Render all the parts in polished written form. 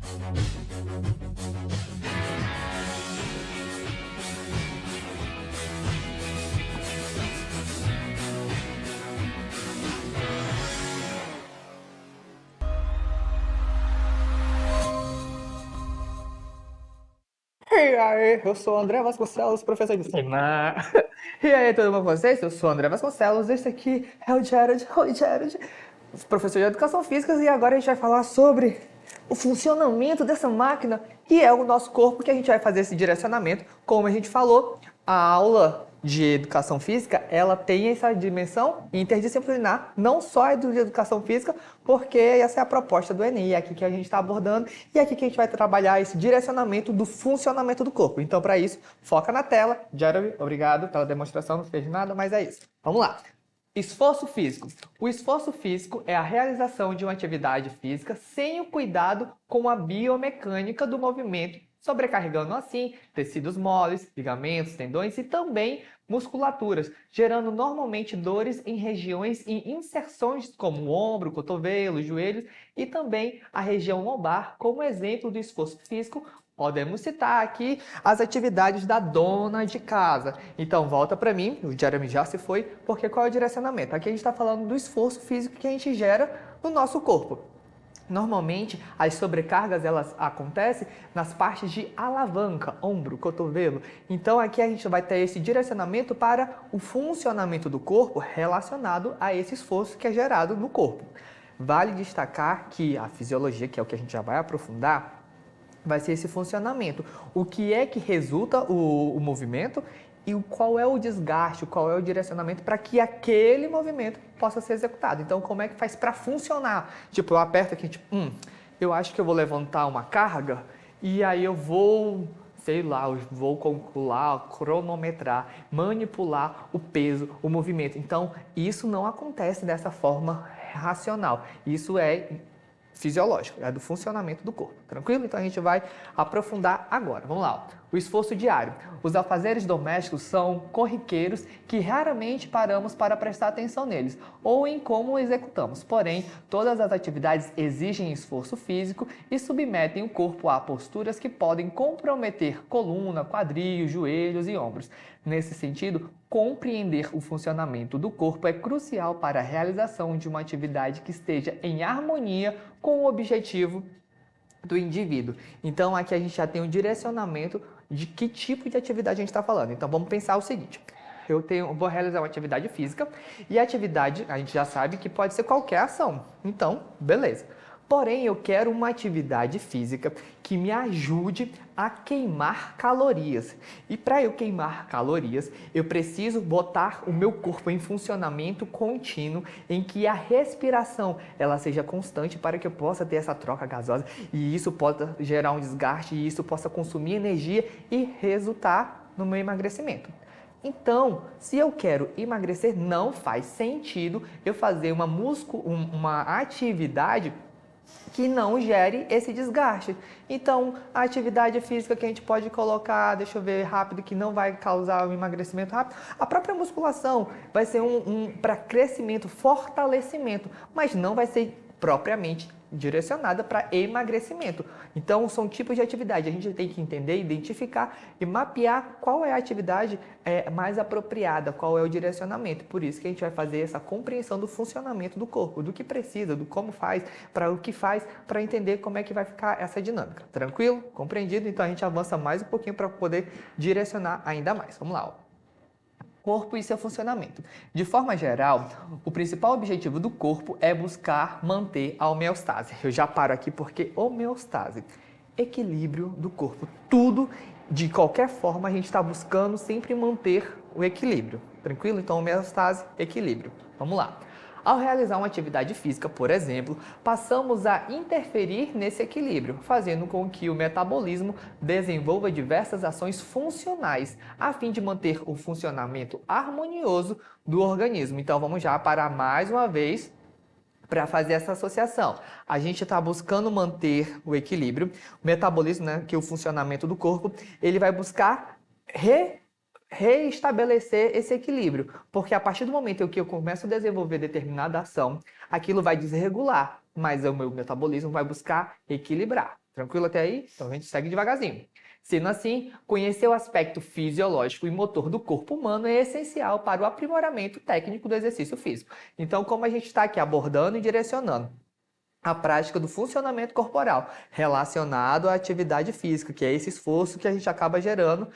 E aí, eu sou o André Vasconcelos, professor de cinema. E aí, tudo bom com vocês? Eu sou o André Vasconcelos, esse aqui é o Jared. Oi, Jared, professor de Educação Física, e agora a gente vai falar sobre o funcionamento dessa máquina, que é o nosso corpo, que a gente vai fazer esse direcionamento. Como a gente falou, a aula de Educação Física, ela tem essa dimensão interdisciplinar, não só a de Educação Física, porque essa é a proposta do Enem, é aqui que a gente está abordando, e é aqui que a gente vai trabalhar esse direcionamento do funcionamento do corpo. Então, para isso, foca na tela. Jeremy, obrigado pela demonstração, não fez nada, mas é isso. Vamos lá. Esforço físico. O esforço físico é a realização de uma atividade física sem o cuidado com a biomecânica do movimento, sobrecarregando assim tecidos moles, ligamentos, tendões e também musculaturas, gerando normalmente dores em regiões e inserções como o ombro, cotovelo, joelhos e também a região lombar. Como exemplo do esforço físico, podemos citar aqui as atividades da dona de casa. Então, volta para mim, o Jeremy já se foi, porque qual é o direcionamento? Aqui a gente está falando do esforço físico que a gente gera no nosso corpo. Normalmente, as sobrecargas elas acontecem nas partes de alavanca, ombro, cotovelo. Então, aqui a gente vai ter esse direcionamento para o funcionamento do corpo relacionado a esse esforço que é gerado no corpo. Vale destacar que a fisiologia, que é o que a gente já vai aprofundar, vai ser esse funcionamento. O que é que resulta o movimento e qual é o desgaste, qual é o direcionamento para que aquele movimento possa ser executado. Então, como é que faz para funcionar? Tipo, eu aperto aqui, tipo, eu acho que eu vou levantar uma carga e aí eu vou, sei lá, eu vou calcular, cronometrar, manipular o peso, o movimento. Então, isso não acontece dessa forma racional. Isso é fisiológico, é do funcionamento do corpo, tranquilo? Então a gente vai aprofundar agora. Vamos lá. O esforço diário. Os afazeres domésticos são corriqueiros que raramente paramos para prestar atenção neles ou em como executamos. Porém, todas as atividades exigem esforço físico e submetem o corpo a posturas que podem comprometer coluna, quadril, joelhos e ombros. Nesse sentido, compreender o funcionamento do corpo é crucial para a realização de uma atividade que esteja em harmonia com o objetivo do indivíduo. Então, aqui a gente já tem um direcionamento de que tipo de atividade a gente está falando. Então, vamos pensar o seguinte. Vou realizar uma atividade física e a atividade, a gente já sabe que pode ser qualquer ação. Então, beleza. Porém, eu quero uma atividade física que me ajude a queimar calorias. E para eu queimar calorias, eu preciso botar o meu corpo em funcionamento contínuo, em que a respiração ela seja constante para que eu possa ter essa troca gasosa e isso possa gerar um desgaste e isso possa consumir energia e resultar no meu emagrecimento. Então, se eu quero emagrecer, não faz sentido eu fazer uma atividade que não gere esse desgaste. Então, a atividade física que a gente pode colocar, deixa eu ver rápido, que não vai causar um emagrecimento rápido, a própria musculação vai ser para crescimento, fortalecimento, mas não vai ser propriamente direcionada para emagrecimento. Então, são tipos de atividade. A gente tem que entender, identificar e mapear qual é a atividade mais apropriada, qual é o direcionamento. Por isso que a gente vai fazer essa compreensão do funcionamento do corpo, do que precisa, do como faz, para o que faz, para entender como é que vai ficar essa dinâmica. Tranquilo? Compreendido? Então, a gente avança mais um pouquinho para poder direcionar ainda mais. Vamos lá, ó. Corpo e seu funcionamento. De forma geral, o principal objetivo do corpo é buscar manter a homeostase. Eu já paro aqui porque homeostase, equilíbrio do corpo. Tudo, de qualquer forma, a gente está buscando sempre manter o equilíbrio. Tranquilo? Então, homeostase, equilíbrio. Vamos lá. Ao realizar uma atividade física, por exemplo, passamos a interferir nesse equilíbrio, fazendo com que o metabolismo desenvolva diversas ações funcionais, a fim de manter o funcionamento harmonioso do organismo. Então, vamos já parar mais uma vez para fazer essa associação. A gente está buscando manter o equilíbrio, o metabolismo, né, que é o funcionamento do corpo, ele vai buscar reestabelecer esse equilíbrio, porque a partir do momento em que eu começo a desenvolver determinada ação, aquilo vai desregular, mas o meu metabolismo vai buscar equilibrar. Tranquilo até aí? Então a gente segue devagarzinho. Sendo assim, conhecer o aspecto fisiológico e motor do corpo humano é essencial para o aprimoramento técnico do exercício físico. Então, como a gente está aqui abordando e direcionando a prática do funcionamento corporal relacionado à atividade física, que é esse esforço que a gente acaba gerando,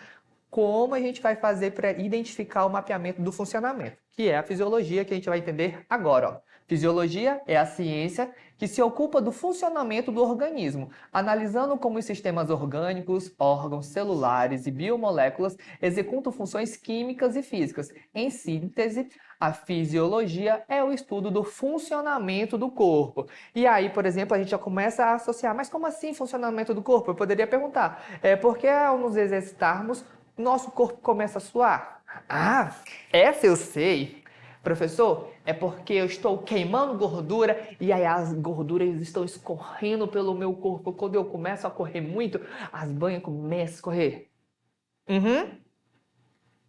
como a gente vai fazer para identificar o mapeamento do funcionamento, que é a fisiologia que a gente vai entender agora. Ó. Fisiologia é a ciência que se ocupa do funcionamento do organismo, analisando como os sistemas orgânicos, órgãos, celulares e biomoléculas executam funções químicas e físicas. Em síntese, a fisiologia é o estudo do funcionamento do corpo. E aí, por exemplo, a gente já começa a associar, mas como assim funcionamento do corpo? Eu poderia perguntar, porque ao nos exercitarmos, nosso corpo começa a suar? Ah, essa eu sei. Professor, é porque eu estou queimando gordura e aí as gorduras estão escorrendo pelo meu corpo. Quando eu começo a correr muito, as banhas começam a escorrer. Uhum.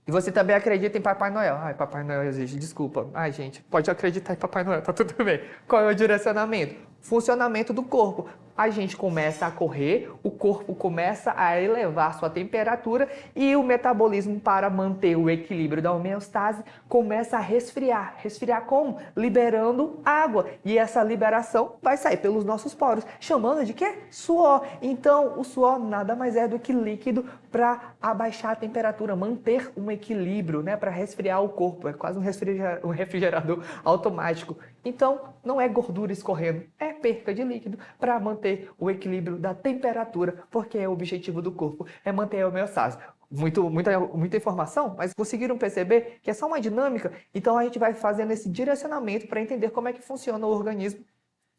E você também acredita em Papai Noel? Ai, Papai Noel existe, desculpa. Ai, gente, pode acreditar em Papai Noel, tá tudo bem. Qual é o direcionamento? Funcionamento do corpo. A gente começa a correr, o corpo começa a elevar sua temperatura e o metabolismo, para manter o equilíbrio da homeostase, começa a resfriar. Resfriar como? Liberando água. E essa liberação vai sair pelos nossos poros, chamando de quê? Suor. Então, o suor nada mais é do que líquido para abaixar a temperatura, manter um equilíbrio, né, para resfriar o corpo. É quase um refrigerador automático. Então, não é gordura escorrendo, é perca de líquido para manter o equilíbrio da temperatura, porque o objetivo do corpo é manter a homeostase. Muita informação, mas conseguiram perceber que é só uma dinâmica? Então, a gente vai fazendo esse direcionamento para entender como é que funciona o organismo.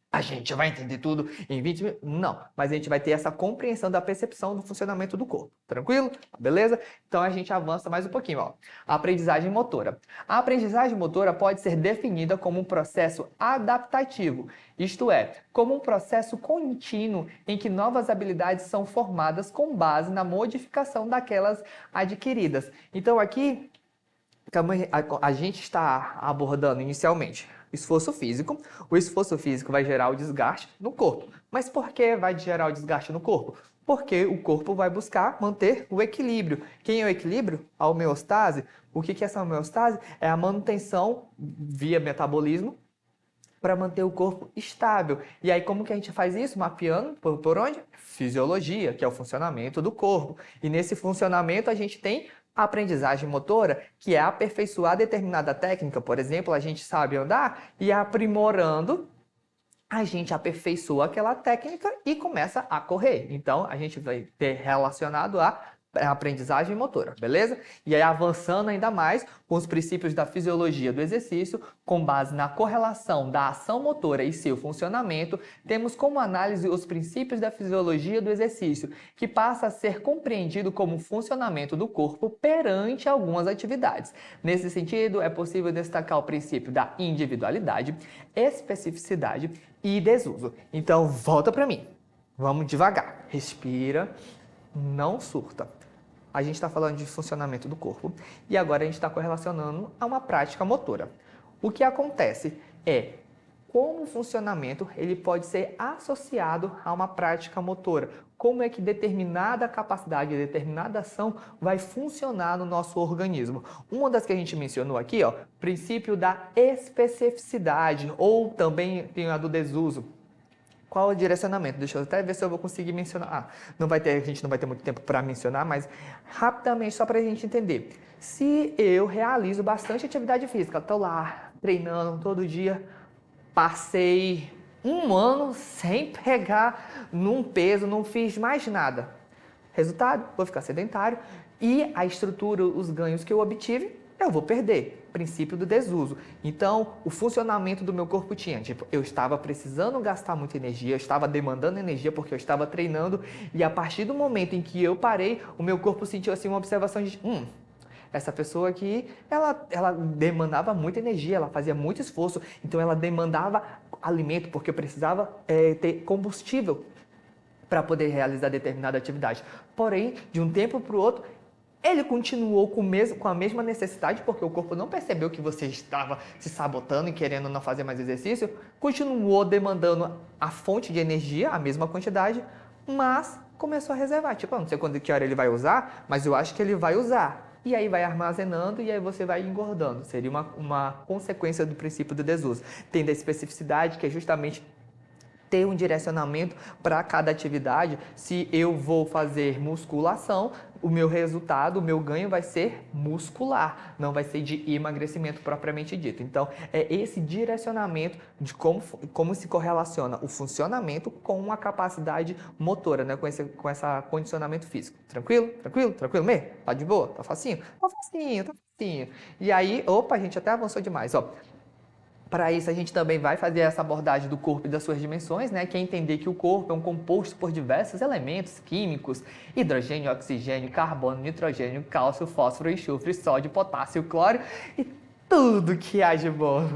A gente vai entender tudo em 20 minutos? Não, mas a gente vai ter essa compreensão da percepção do funcionamento do corpo. Tranquilo? Beleza? Então a gente avança mais um pouquinho. Ó. A aprendizagem motora. A aprendizagem motora pode ser definida como um processo adaptativo, isto é, como um processo contínuo em que novas habilidades são formadas com base na modificação daquelas adquiridas. Então aqui a gente está abordando inicialmente esforço físico. O esforço físico vai gerar o desgaste no corpo. Mas por que vai gerar o desgaste no corpo? Porque o corpo vai buscar manter o equilíbrio. Quem é o equilíbrio? A homeostase. O que é essa homeostase? É a manutenção via metabolismo para manter o corpo estável. E aí, como que a gente faz isso? Mapeando por onde? Fisiologia, que é o funcionamento do corpo. E nesse funcionamento a gente tem a aprendizagem motora, que é aperfeiçoar determinada técnica. Por exemplo, a gente sabe andar e aprimorando, a gente aperfeiçoa aquela técnica e começa a correr. Então, a gente vai ter relacionado a aprendizagem motora, beleza? E aí, avançando ainda mais com os princípios da fisiologia do exercício, com base na correlação da ação motora e seu funcionamento, temos como análise os princípios da fisiologia do exercício, que passa a ser compreendido como funcionamento do corpo perante algumas atividades. Nesse sentido, é possível destacar o princípio da individualidade, especificidade e desuso. Então, volta para mim. Vamos devagar. Respira, não surta. A gente está falando de funcionamento do corpo e agora a gente está correlacionando a uma prática motora. O que acontece é como o funcionamento ele pode ser associado a uma prática motora. Como é que determinada capacidade, determinada ação vai funcionar no nosso organismo. Uma das que a gente mencionou aqui, ó, princípio da especificidade, ou também tem a do desuso. Qual é o direcionamento? Deixa eu até ver se eu vou conseguir mencionar. A gente não vai ter muito tempo para mencionar, mas rapidamente, só para a gente entender. Se eu realizo bastante atividade física, estou lá treinando todo dia, passei um ano sem pegar num peso, não fiz mais nada. Resultado, vou ficar sedentário e a estrutura, os ganhos que eu obtive, eu vou perder. Princípio do desuso. Então, o funcionamento do meu corpo tinha, eu estava precisando gastar muita energia, eu estava demandando energia porque eu estava treinando e a partir do momento em que eu parei, o meu corpo sentiu assim uma observação de, essa pessoa aqui, ela demandava muita energia, ela fazia muito esforço, então ela demandava alimento porque eu precisava ter combustível para poder realizar determinada atividade. Porém, de um tempo para o outro, ele continuou com a mesma necessidade, porque o corpo não percebeu que você estava se sabotando e querendo não fazer mais exercício, continuou demandando a fonte de energia, a mesma quantidade, mas começou a reservar. Tipo, eu não sei quando que hora ele vai usar, mas eu acho que ele vai usar. E aí vai armazenando e aí você vai engordando. Seria uma consequência do princípio do desuso. Tendo a especificidade, que é justamente ter um direcionamento para cada atividade. Se eu vou fazer musculação, o meu resultado, o meu ganho vai ser muscular, não vai ser de emagrecimento propriamente dito. Então, é esse direcionamento de como se correlaciona o funcionamento com a capacidade motora, né? Com esse condicionamento físico. Tranquilo? Tranquilo? Tranquilo mesmo? Tá de boa? Tá facinho? Tá facinho, tá facinho. E aí, opa, a gente até avançou demais, ó. Para isso, a gente também vai fazer essa abordagem do corpo e das suas dimensões, né? Que é entender que o corpo é um composto por diversos elementos químicos: hidrogênio, oxigênio, carbono, nitrogênio, cálcio, fósforo, enxofre, sódio, potássio, cloro e tudo que há de bom.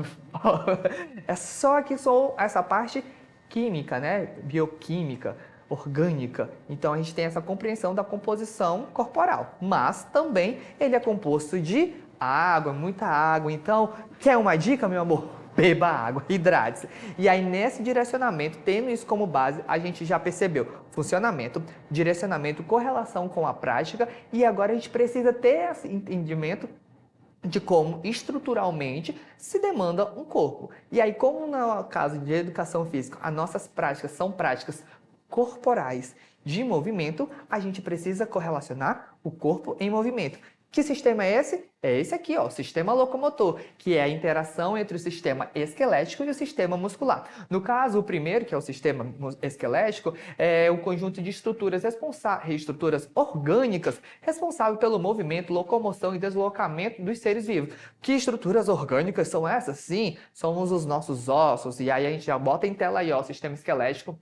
É só que só essa parte química, né? Bioquímica, orgânica. Então a gente tem essa compreensão da composição corporal, mas também ele é composto de água, muita água. Então, quer uma dica, meu amor? Beba água, hidrate-se. E aí, nesse direcionamento, tendo isso como base, a gente já percebeu funcionamento, direcionamento, correlação com a prática, e agora a gente precisa ter esse entendimento de como estruturalmente se demanda um corpo. E aí, como no caso de educação física, as nossas práticas são práticas corporais de movimento, a gente precisa correlacionar o corpo em movimento. Que sistema é esse? É esse aqui, ó, o sistema locomotor, que é a interação entre o sistema esquelético e o sistema muscular. No caso, o primeiro, que é o sistema esquelético, é o conjunto de estruturas orgânicas responsável pelo movimento, locomoção e deslocamento dos seres vivos. Que estruturas orgânicas são essas? Sim, somos os nossos ossos. E aí a gente já bota em tela aí, ó, o sistema esquelético,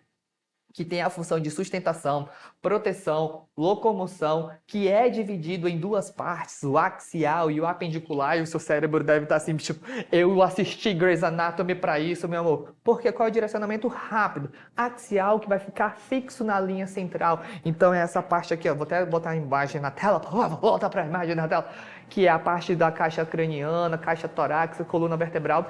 que tem a função de sustentação, proteção, locomoção, que é dividido em duas partes, o axial e o apendicular, e o seu cérebro deve estar assim, tipo, eu assisti Grey's Anatomy para isso, meu amor. Porque qual é o direcionamento rápido? Axial, que vai ficar fixo na linha central. Então é essa parte aqui, ó, vou até botar a imagem na tela, volta para a imagem na tela, que é a parte da caixa craniana, caixa torácica, coluna vertebral,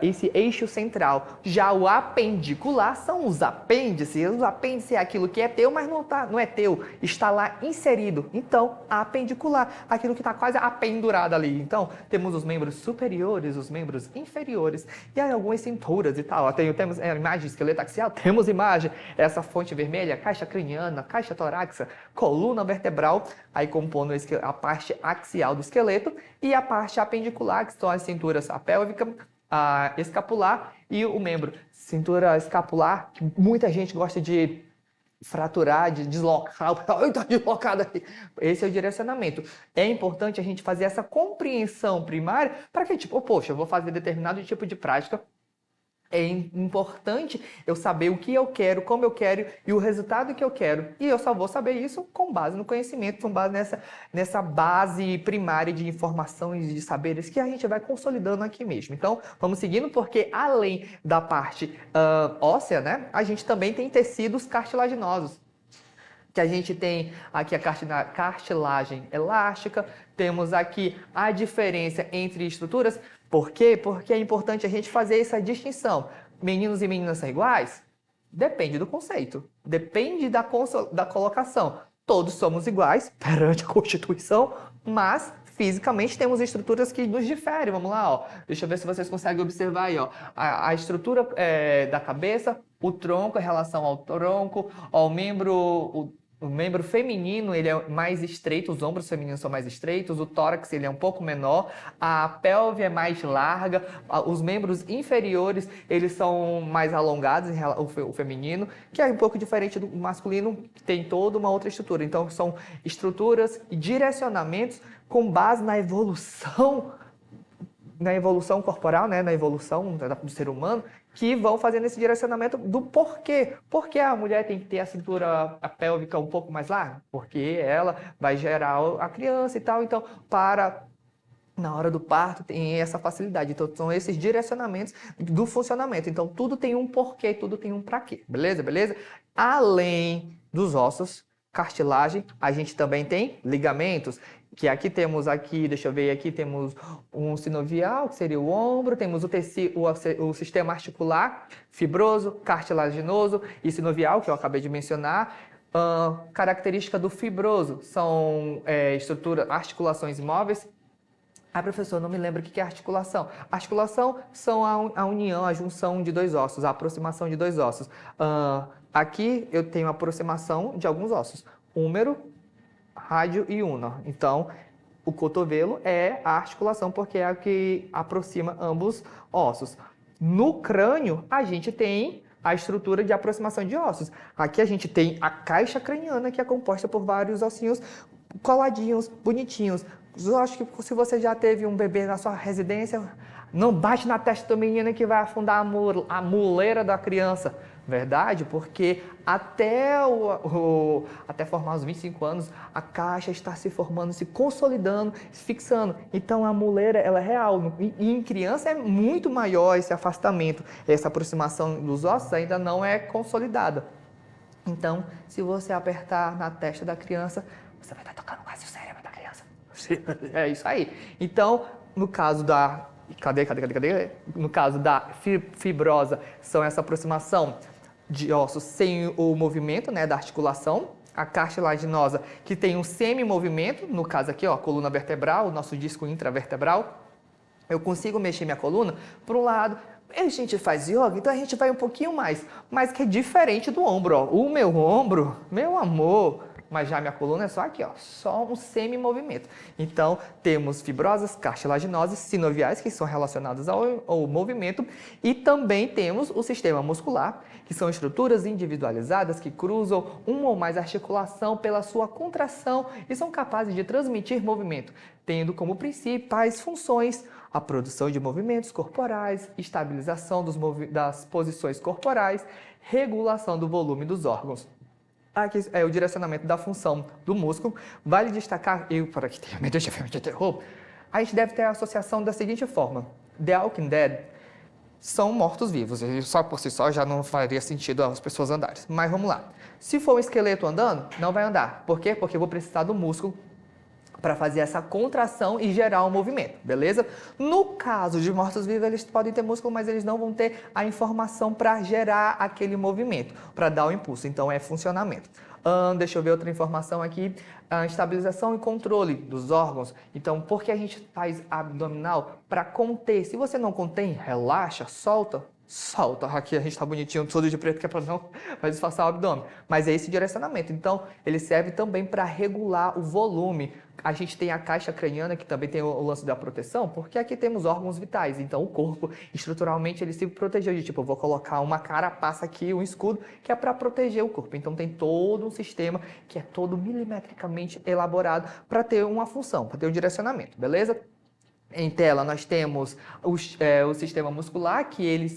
esse eixo central. Já o apendicular são os apêndices. O apêndice é aquilo que é teu, mas não é teu, está lá inserido. Então, apendicular, aquilo que está quase apendurado ali. Então, temos os membros superiores, os membros inferiores, e aí algumas cinturas e tal. Temos a imagem de esqueleto axial, temos imagem, essa fonte vermelha, caixa craniana, caixa torácica, coluna vertebral, aí compondo a parte axial do esqueleto, e a parte apendicular, que são as cinturas, a pélvica, a escapular e o membro. Cintura escapular, que muita gente gosta de fraturar, de deslocar, está deslocado aqui. Esse é o direcionamento. É importante a gente fazer essa compreensão primária para que, tipo, poxa, eu vou fazer determinado tipo de prática. É importante eu saber o que eu quero, como eu quero e o resultado que eu quero. E eu só vou saber isso com base no conhecimento, com base nessa base primária de informações e de saberes que a gente vai consolidando aqui mesmo. Então, vamos seguindo, porque além da parte óssea, né, a gente também tem tecidos cartilaginosos. Que a gente tem aqui a cartilagem elástica, temos aqui a diferença entre estruturas. Por quê? Porque é importante a gente fazer essa distinção. Meninos e meninas são iguais? Depende do conceito, depende da colocação. Todos somos iguais perante a Constituição, mas fisicamente temos estruturas que nos diferem. Vamos lá, ó. Deixa eu ver se vocês conseguem observar aí, ó. A estrutura da cabeça, o tronco em relação ao tronco, ó, o membro feminino, ele é mais estreito, os ombros femininos são mais estreitos, o tórax ele é um pouco menor, a pelve é mais larga, os membros inferiores, eles são mais alongados, o feminino, que é um pouco diferente do masculino, que tem toda uma outra estrutura. Então, são estruturas e direcionamentos com base na evolução corporal, né, na evolução do ser humano, que vão fazendo esse direcionamento do porquê. Por que a mulher tem que ter a cintura pélvica um pouco mais larga? Porque ela vai gerar a criança e tal. Então, na hora do parto tem essa facilidade. Então, são esses direcionamentos do funcionamento. Então, tudo tem um porquê, tudo tem um pra quê. Beleza? Beleza? Além dos ossos, cartilagem, a gente também tem ligamentos, que aqui temos deixa eu ver, aqui temos um sinovial, que seria o ombro, temos o tecido, o sistema articular fibroso, cartilaginoso e sinovial, que eu acabei de mencionar. Característica do fibroso são articulações imóveis. Professor, não me lembro o que é articulação. Articulação são a união, a junção de dois ossos, a aproximação de dois ossos. Aqui eu tenho a aproximação de alguns ossos, húmero, rádio e ulna. Então, o cotovelo é a articulação porque é a que aproxima ambos ossos. No crânio, a gente tem a estrutura de aproximação de ossos. Aqui a gente tem a caixa craniana, que é composta por vários ossinhos coladinhos, bonitinhos. Eu acho que se você já teve um bebê na sua residência, não bate na testa do menino que vai afundar a muleira da criança. Verdade? Porque até formar os 25 anos, a caixa está se formando, se consolidando, se fixando. Então, a muleira, ela é real. E em criança é muito maior esse afastamento. Essa aproximação dos ossos ainda não é consolidada. Então, se você apertar na testa da criança, você vai estar tocando quase o cérebro da criança. É isso aí. Então, no caso da... No caso da fibrosa, são essa aproximação de ossos sem o movimento, né, da articulação. A cartilaginosa, que tem um semi-movimento, no caso aqui, ó, a coluna vertebral, o nosso disco intravertebral. Eu consigo mexer minha coluna para um lado. A gente faz yoga, então a gente vai um pouquinho mais, mas que é diferente do ombro, ó. O meu ombro, meu amor, mas já minha coluna é só aqui, ó, só um semi-movimento. Então, temos fibrosas, cartilaginosas, sinoviais, que são relacionadas ao movimento, e também temos o sistema muscular, que são estruturas individualizadas que cruzam uma ou mais articulação pela sua contração e são capazes de transmitir movimento, tendo como principais funções a produção de movimentos corporais, estabilização das posições corporais, regulação do volume dos órgãos. Aqui é o direcionamento da função do músculo. Vale destacar, para que tenha medo de filme de terror, a gente deve ter a associação da seguinte forma: The Walking Dead são mortos-vivos, e só por si só já não faria sentido as pessoas andarem. Mas vamos lá. Se for um esqueleto andando, não vai andar. Por quê? Porque eu vou precisar do músculo para fazer essa contração e gerar um movimento, beleza? No caso de mortos-vivos, eles podem ter músculo, mas eles não vão ter a informação para gerar aquele movimento, para dar o impulso. Então, é funcionamento. Deixa eu ver outra informação aqui. Estabilização e controle dos órgãos. Então, por que a gente faz abdominal? Para conter. Se você não contém, relaxa, solta. Solta, aqui a gente tá bonitinho, todo de preto, que é para não disfarçar o abdômen. Mas é esse direcionamento. Então, ele serve também para regular o volume. A gente tem a caixa craniana, que também tem o lance da proteção, porque aqui temos órgãos vitais. Então, o corpo, estruturalmente, ele se protegeu de tipo, eu vou colocar uma carapaça aqui, um escudo, que é para proteger o corpo. Então, tem todo um sistema que é todo milimetricamente elaborado para ter uma função, para ter um direcionamento, beleza? Em tela, nós temos o sistema muscular, que ele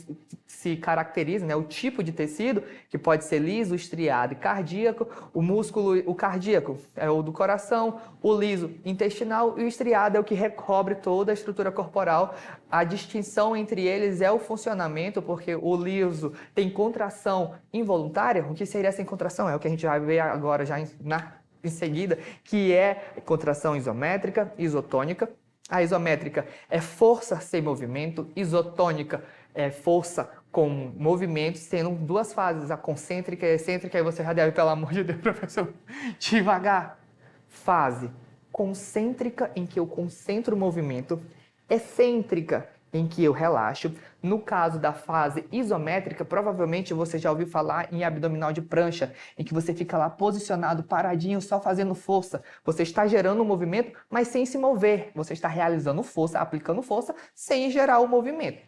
se caracteriza, né, o tipo de tecido, que pode ser liso, estriado e cardíaco. O músculo, o cardíaco, é o do coração, o liso, intestinal, e o estriado é o que recobre toda a estrutura corporal. A distinção entre eles é o funcionamento, porque o liso tem contração involuntária. O que seria essa contração? É o que a gente vai ver agora já em seguida, que é contração isométrica, isotônica. A isométrica é força sem movimento, isotônica é força com movimento, sendo duas fases, a concêntrica e a excêntrica, e você já deve, pelo amor de Deus, professor, devagar. Fase concêntrica, em que eu concentro o movimento, excêntrica, em que eu relaxo. No caso da fase isométrica, provavelmente você já ouviu falar em abdominal de prancha, em que você fica lá posicionado, paradinho, só fazendo força. Você está gerando um movimento, mas sem se mover. Você está realizando força, aplicando força, sem gerar o movimento.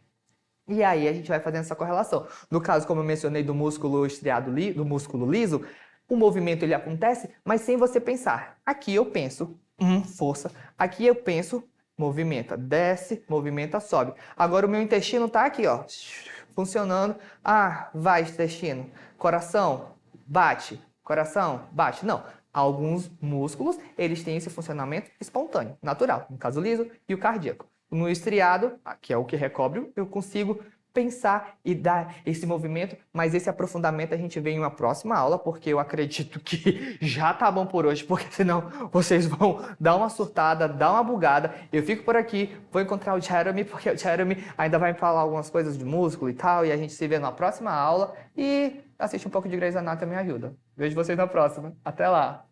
E aí a gente vai fazendo essa correlação. No caso, como eu mencionei, do músculo estriado, do músculo liso, o movimento ele acontece, mas sem você pensar. Aqui eu penso, força. Aqui eu penso, movimenta, desce, movimenta, sobe. Agora o meu intestino está aqui, ó, funcionando. Vai intestino. Coração, bate. Coração, bate. Não. Alguns músculos, eles têm esse funcionamento espontâneo, natural. No caso liso e o cardíaco. No estriado, que é o que recobre, eu consigo pensar e dar esse movimento, mas esse aprofundamento a gente vê em uma próxima aula, porque eu acredito que já tá bom por hoje, porque senão vocês vão dar uma surtada, dar uma bugada. Eu fico por aqui, vou encontrar o Jeremy, porque o Jeremy ainda vai me falar algumas coisas de músculo e tal, e a gente se vê na próxima aula e assiste um pouco de Grey's Anatomy, me ajuda. Vejo vocês na próxima. Até lá!